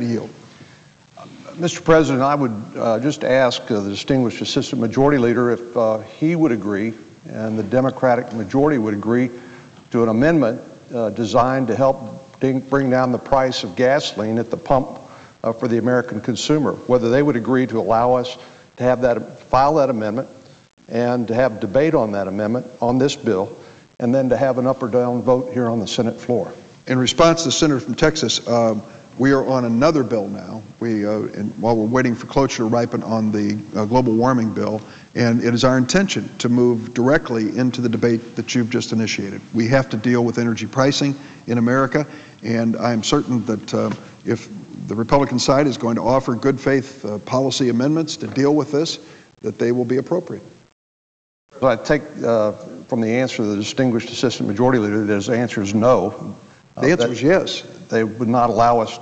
Yield. Mr. President, I would just ask the distinguished Assistant Majority Leader if he would agree and the Democratic majority would agree to an amendment designed to help bring down the price of gasoline at the pump for the American consumer, whether they would agree to allow us to have file that amendment and to have debate on that amendment on this bill, and then to have an up or down vote here on the Senate floor. In response to the Senator from Texas, we are on another bill now. While we're waiting for cloture to ripen on the global warming bill, and it is our intention to move directly into the debate that you've just initiated. We have to deal with energy pricing in America, and I'm certain that if the Republican side is going to offer good faith policy amendments to deal with this, that they will be appropriate. So I take from the answer of the distinguished Assistant Majority Leader that his answer is no. The answer is yes. They would not allow us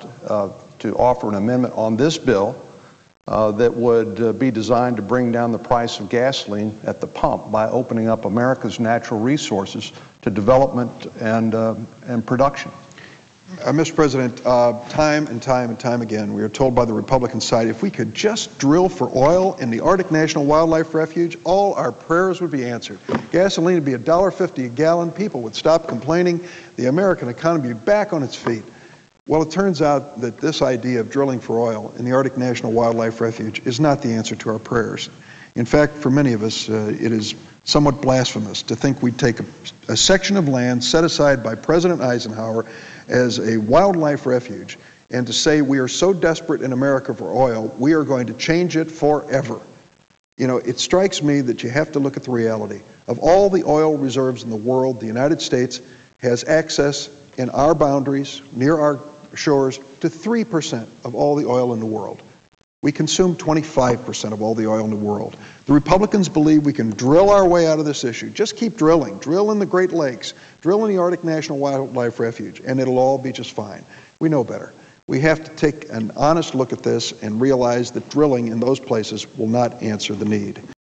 to offer an amendment on this bill that would be designed to bring down the price of gasoline at the pump by opening up America's natural resources to development and production. Mr. President, time and time again, we are told by the Republican side, if we could just drill for oil in the Arctic National Wildlife Refuge, all our prayers would be answered. Gasoline would be $1.50 a gallon. People would stop complaining. The American economy would be back on its feet. Well, it turns out that this idea of drilling for oil in the Arctic National Wildlife Refuge is not the answer to our prayers. In fact, for many of us, it is somewhat blasphemous to think we'd take a section of land set aside by President Eisenhower as a wildlife refuge and to say we are so desperate in America for oil, we are going to change it forever. You know, it strikes me that you have to look at the reality. Of all the oil reserves in the world, the United States has access in our boundaries, near our shores, to 3% of all the oil in the world. We consume 25% of all the oil in the world. The Republicans believe we can drill our way out of this issue. Just keep drilling. Drill in the Great Lakes. Drill in the Arctic National Wildlife Refuge, and it'll all be just fine. We know better. We have to take an honest look at this and realize that drilling in those places will not answer the need.